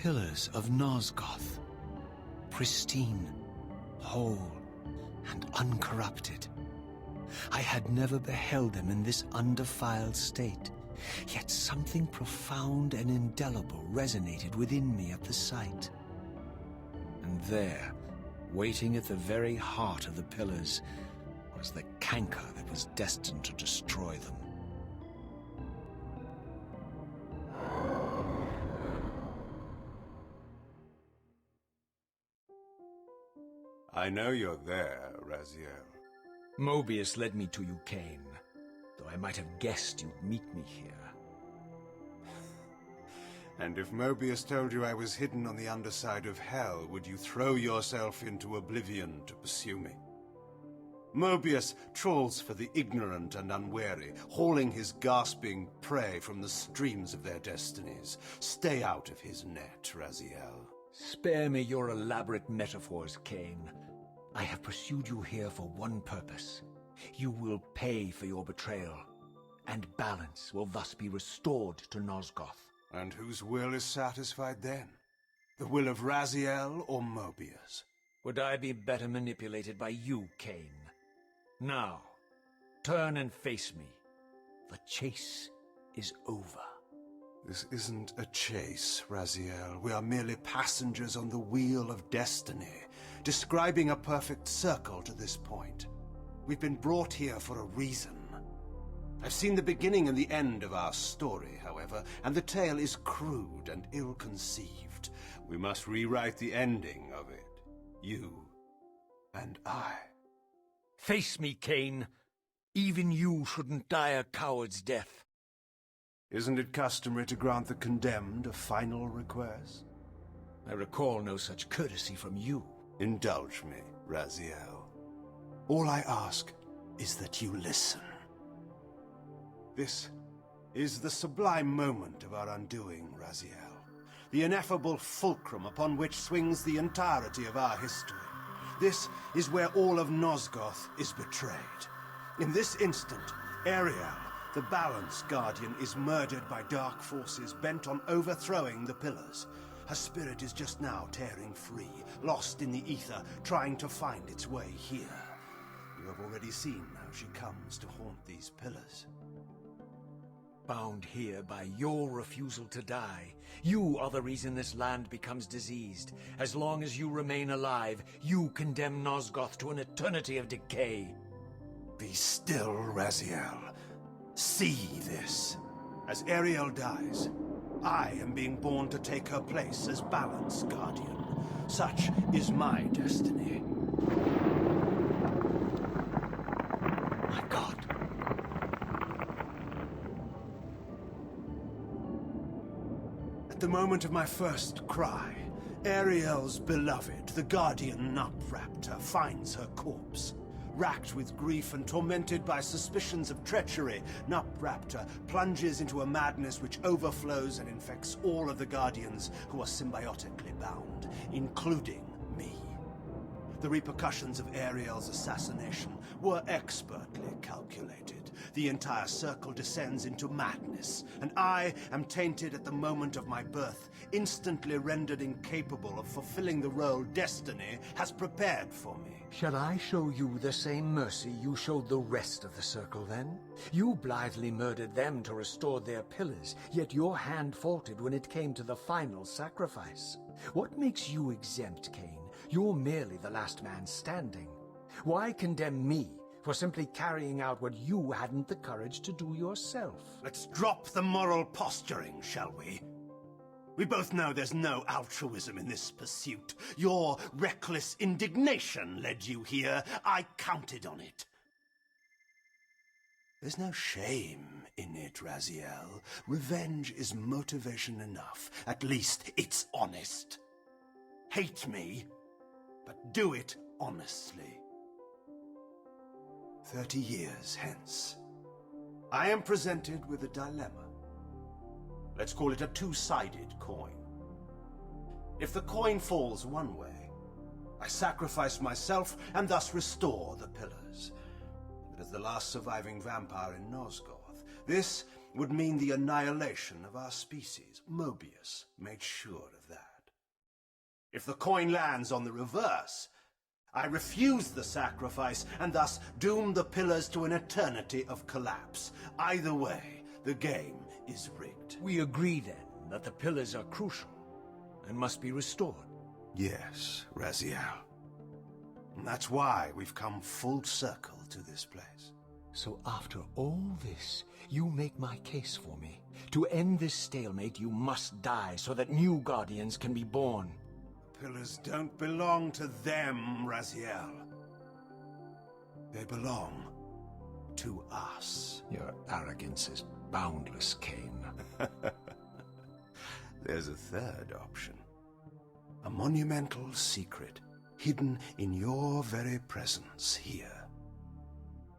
pillars of Nosgoth, pristine, whole, and uncorrupted. I had never beheld them in this undefiled state, yet something profound and indelible resonated within me at the sight. And there, waiting at the very heart of the pillars, was the canker that was destined to destroy them. I know you're there, Raziel. Moebius led me to you, Kain, though I might have guessed you'd meet me here. And if Moebius told you I was hidden on the underside of hell, would you throw yourself into oblivion to pursue me? Moebius trawls for the ignorant and unwary, hauling his gasping prey from the streams of their destinies. Stay out of his net, Raziel. Spare me your elaborate metaphors, Kain. I have pursued you here for one purpose. You will pay for your betrayal, and balance will thus be restored to Nosgoth. And whose will is satisfied then? The will of Raziel or Moebius? Would I be better manipulated by you, Kain? Now, turn and face me. The chase is over. This isn't a chase, Raziel. We are merely passengers on the wheel of destiny, describing a perfect circle to this point. We've been brought here for a reason. I've seen the beginning and the end of our story, however, and the tale is crude and ill-conceived. We must rewrite the ending of it. You and I. Face me, Kain. Even you shouldn't die a coward's death. Isn't it customary to grant the condemned a final request? I recall no such courtesy from you. Indulge me, Raziel. All I ask is that you listen. This is the sublime moment of our undoing, Raziel. The ineffable fulcrum upon which swings the entirety of our history. This is where all of Nosgoth is betrayed. In this instant, Ariel, the Balance Guardian, is murdered by dark forces bent on overthrowing the pillars. Her spirit is just now tearing free, lost in the ether, trying to find its way here. You have already seen how she comes to haunt these pillars. Bound here by your refusal to die. You are the reason this land becomes diseased. As long as you remain alive, you condemn Nosgoth to an eternity of decay. Be still, Raziel. See this. As Ariel dies, I am being born to take her place as Balance Guardian. Such is my destiny. My God. At the moment of my first cry, Ariel's beloved, the Guardian Nutraptor, finds her corpse. Racked with grief and tormented by suspicions of treachery, Nutraptor plunges into a madness which overflows and infects all of the Guardians who are symbiotically bound, including me. The repercussions of Ariel's assassination were expertly calculated. The entire circle descends into madness, and I am tainted at the moment of my birth, instantly rendered incapable of fulfilling the role destiny has prepared for me. Shall I show you the same mercy you showed the rest of the circle, then? You blithely murdered them to restore their pillars, yet your hand faltered when it came to the final sacrifice. What makes you exempt, Kain? You're merely the last man standing. Why condemn me for simply carrying out what you hadn't the courage to do yourself? Let's drop the moral posturing, shall we? We both know there's no altruism in this pursuit. Your reckless indignation led you here. I counted on it. There's no shame in it, Raziel. Revenge is motivation enough. At least it's honest. Hate me, but do it honestly. 30 years hence, I am presented with a dilemma. Let's call it a two-sided coin. If the coin falls one way, I sacrifice myself and thus restore the pillars. But as the last surviving vampire in Nosgoth, this would mean the annihilation of our species. Moebius made sure of that. If the coin lands on the reverse, I refuse the sacrifice and thus doom the pillars to an eternity of collapse. Either way, the game is rigged. We agree then that the pillars are crucial and must be restored. Yes, Raziel. And that's why we've come full circle to this place. So after all this, you make my case for me. To end this stalemate, you must die so that new Guardians can be born. Pillars don't belong to them, Raziel. They belong to us. Your arrogance is boundless, Kain. There's a third option. A monumental secret, hidden in your very presence here.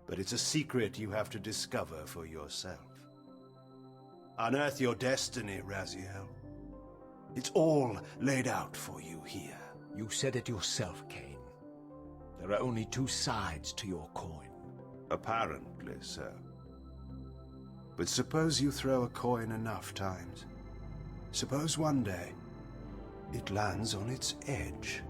But it's a secret you have to discover for yourself. Unearth your destiny, Raziel. It's all laid out for you here. You said it yourself, Kain. There are only two sides to your coin. Apparently so. But suppose you throw a coin enough times. Suppose one day it lands on its edge.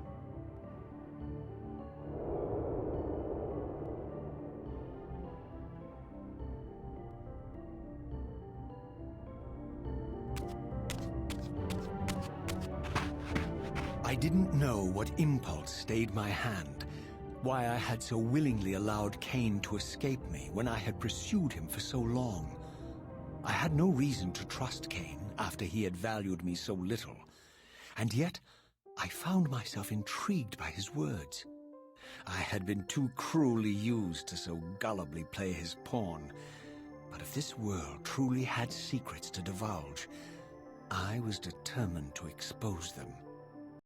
I didn't know what impulse stayed my hand, why I had so willingly allowed Kain to escape me when I had pursued him for so long. I had no reason to trust Kain after he had valued me so little, and yet I found myself intrigued by his words. I had been too cruelly used to so gullibly play his pawn, but if this world truly had secrets to divulge, I was determined to expose them.